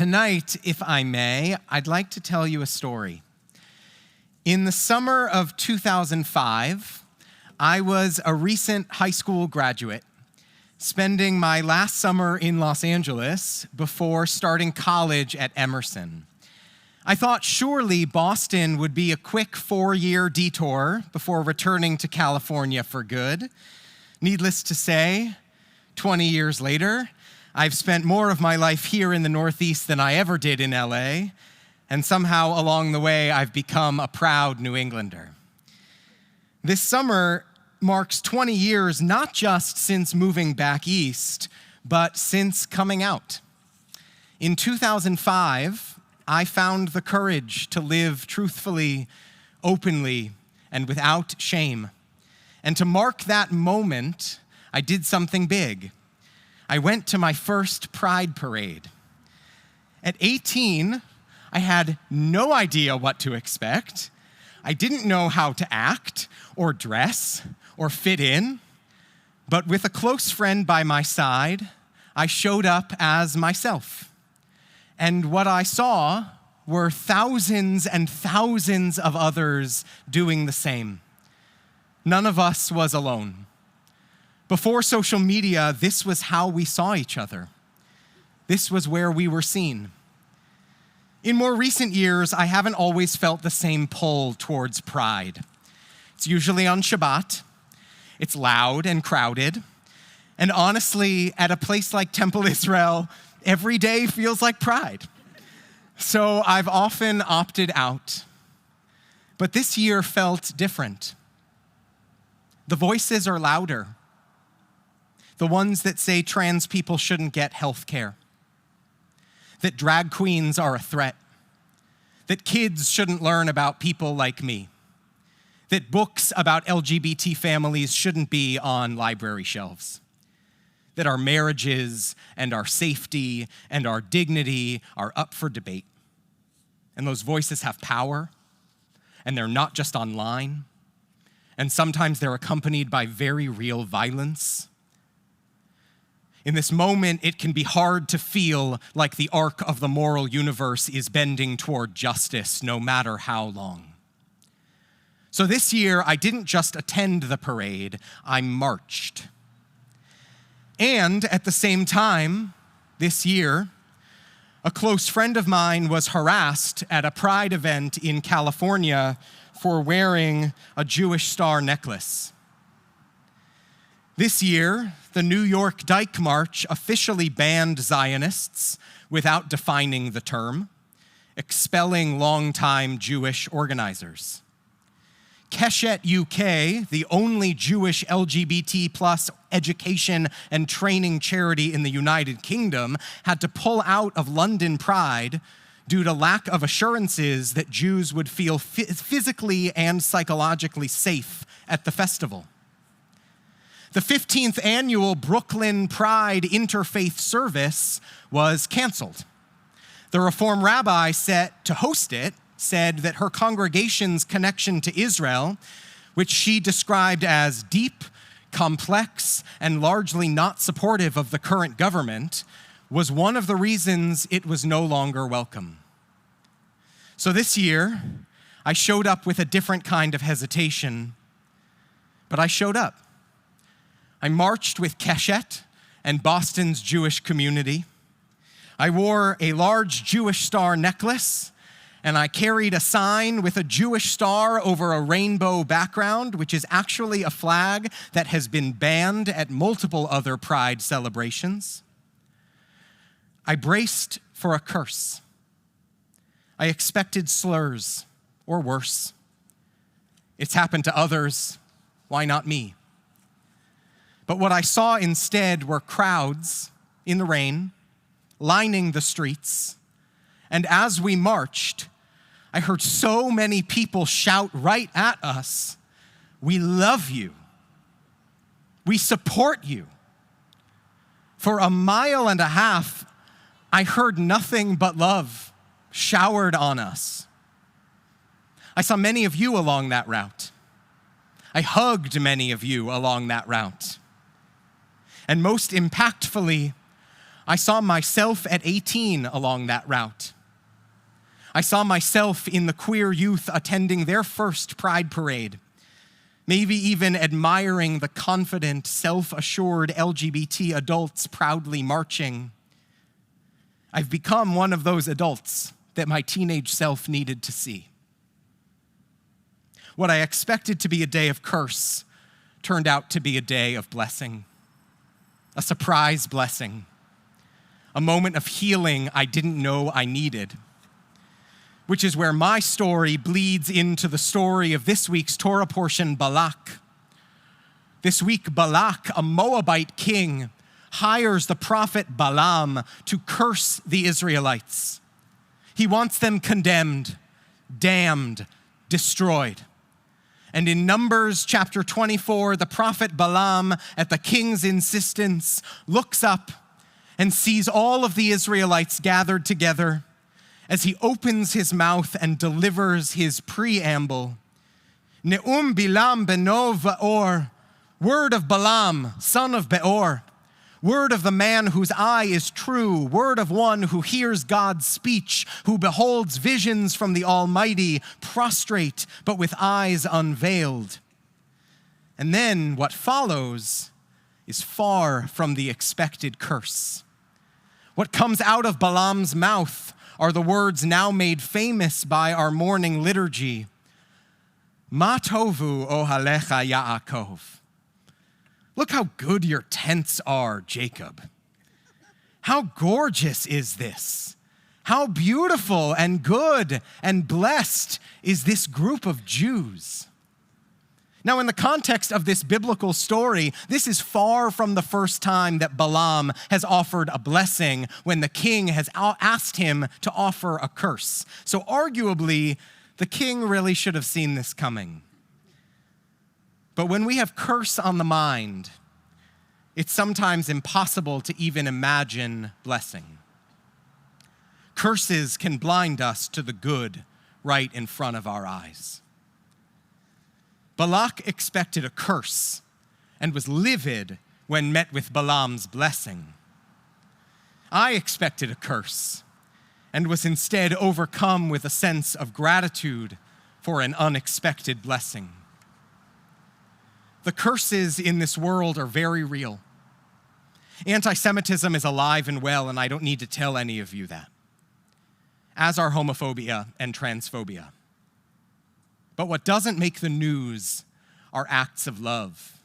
Tonight, if I may, I'd like to tell you a story. In the summer of 2005, I was a recent high school graduate, spending my last summer in Los Angeles before starting college at Emerson. I thought surely Boston would be a quick 4-year detour before returning to California for good. Needless to say, 20 years later, I've spent more of my life here in the Northeast than I ever did in LA, and somehow along the way, I've become a proud New Englander. This summer marks 20 years not just since moving back east, but since coming out. In 2005, I found the courage to live truthfully, openly, and without shame. And to mark that moment, I did something big. I went to my first Pride parade. At 18, I had no idea what to expect. I didn't know how to act or dress or fit in. But with a close friend by my side, I showed up as myself. And what I saw were thousands and thousands of others doing the same. None of us was alone. Before social media, this was how we saw each other. This was where we were seen. In more recent years, I haven't always felt the same pull towards Pride. It's usually on Shabbat. It's loud and crowded. And honestly, at a place like Temple Israel, every day feels like Pride. So I've often opted out. But this year felt different. The voices are louder. The ones that say trans people shouldn't get health care, that drag queens are a threat, that kids shouldn't learn about people like me, that books about LGBT families shouldn't be on library shelves, that our marriages and our safety and our dignity are up for debate. And those voices have power, and they're not just online, and sometimes they're accompanied by very real violence. In this moment, it can be hard to feel like the arc of the moral universe is bending toward justice, no matter how long. So this year, I didn't just attend the parade, I marched. And at the same time, this year, a close friend of mine was harassed at a Pride event in California for wearing a Jewish star necklace. This year, the New York Dyke March officially banned Zionists without defining the term, expelling longtime Jewish organizers. Keshet UK, the only Jewish LGBT plus education and training charity in the United Kingdom, had to pull out of London Pride due to lack of assurances that Jews would feel physically and psychologically safe at the festival. The 15th annual Brooklyn Pride Interfaith Service was canceled. The Reform rabbi set to host it said that her congregation's connection to Israel, which she described as deep, complex, and largely not supportive of the current government, was one of the reasons it was no longer welcome. So this year, I showed up with a different kind of hesitation, but I showed up. I marched with Keshet and Boston's Jewish community. I wore a large Jewish star necklace, and I carried a sign with a Jewish star over a rainbow background, which is actually a flag that has been banned at multiple other Pride celebrations. I braced for a curse. I expected slurs, or worse. It's happened to others, why not me? But what I saw instead were crowds in the rain, lining the streets. And as we marched, I heard so many people shout right at us, "We love you. We support you." For a mile and a half, I heard nothing but love showered on us. I saw many of you along that route. I hugged many of you along that route. And most impactfully, I saw myself at 18 along that route. I saw myself in the queer youth attending their first pride parade, maybe even admiring the confident, self-assured LGBT adults proudly marching. I've become one of those adults that my teenage self needed to see. What I expected to be a day of curse turned out to be a day of blessing, a surprise blessing, a moment of healing I didn't know I needed, which is where my story bleeds into the story of this week's Torah portion, Balak. This week, Balak, a Moabite king, hires the prophet Balaam to curse the Israelites. He wants them condemned, damned, destroyed. And in Numbers chapter 24, the prophet Balaam, at the king's insistence, looks up and sees all of the Israelites gathered together as he opens his mouth and delivers his preamble. Ne'um Bilam beno Va'or, word of Balaam, son of Beor, word of the man whose eye is true, word of one who hears God's speech, who beholds visions from the Almighty, prostrate but with eyes unveiled. And then what follows is far from the expected curse. What comes out of Balaam's mouth are the words now made famous by our morning liturgy. Ma tovu ohalecha Yaakov. Look how good your tents are, Jacob. How gorgeous is this? How beautiful and good and blessed is this group of Jews? Now, in the context of this biblical story, this is far from the first time that Balaam has offered a blessing when the king has asked him to offer a curse. So arguably, the king really should have seen this coming. But when we have curse on the mind, it's sometimes impossible to even imagine blessing. Curses can blind us to the good right in front of our eyes. Balak expected a curse and was livid when met with Balaam's blessing. I expected a curse and was instead overcome with a sense of gratitude for an unexpected blessing. The curses in this world are very real. Anti-Semitism is alive and well, and I don't need to tell any of you that, as are homophobia and transphobia. But what doesn't make the news are acts of love.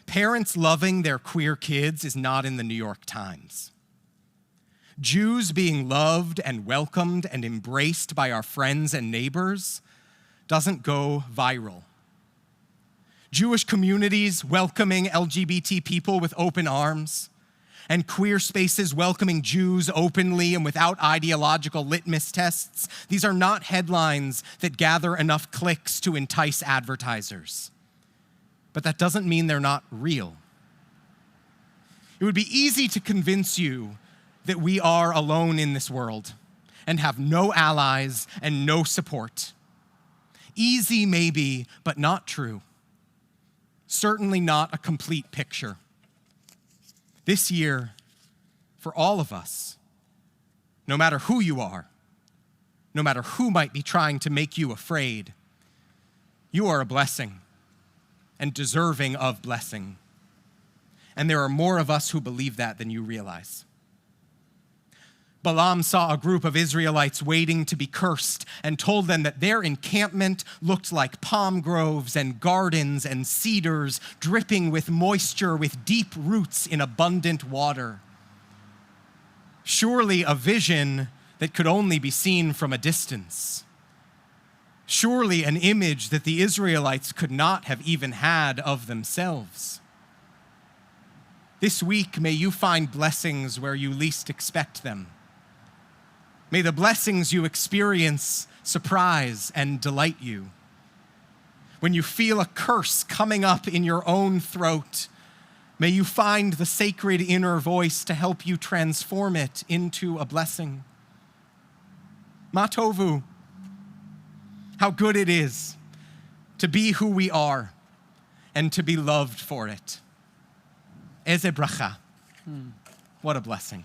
Parents loving their queer kids is not in the New York Times. Jews being loved and welcomed and embraced by our friends and neighbors doesn't go viral. Jewish communities welcoming LGBT people with open arms, and queer spaces welcoming Jews openly and without ideological litmus tests, these are not headlines that gather enough clicks to entice advertisers. But that doesn't mean they're not real. It would be easy to convince you that we are alone in this world and have no allies and no support. Easy maybe, but not true. Certainly not a complete picture. This year, for all of us, no matter who you are, no matter who might be trying to make you afraid, you are a blessing and deserving of blessing. And there are more of us who believe that than you realize. Balaam saw a group of Israelites waiting to be cursed and told them that their encampment looked like palm groves and gardens and cedars dripping with moisture with deep roots in abundant water. Surely a vision that could only be seen from a distance. Surely an image that the Israelites could not have even had of themselves. This week, may you find blessings where you least expect them. May the blessings you experience surprise and delight you. When you feel a curse coming up in your own throat, may you find the sacred inner voice to help you transform it into a blessing. Ma tovu, how good it is to be who we are and to be loved for it. Eze bracha. What a blessing.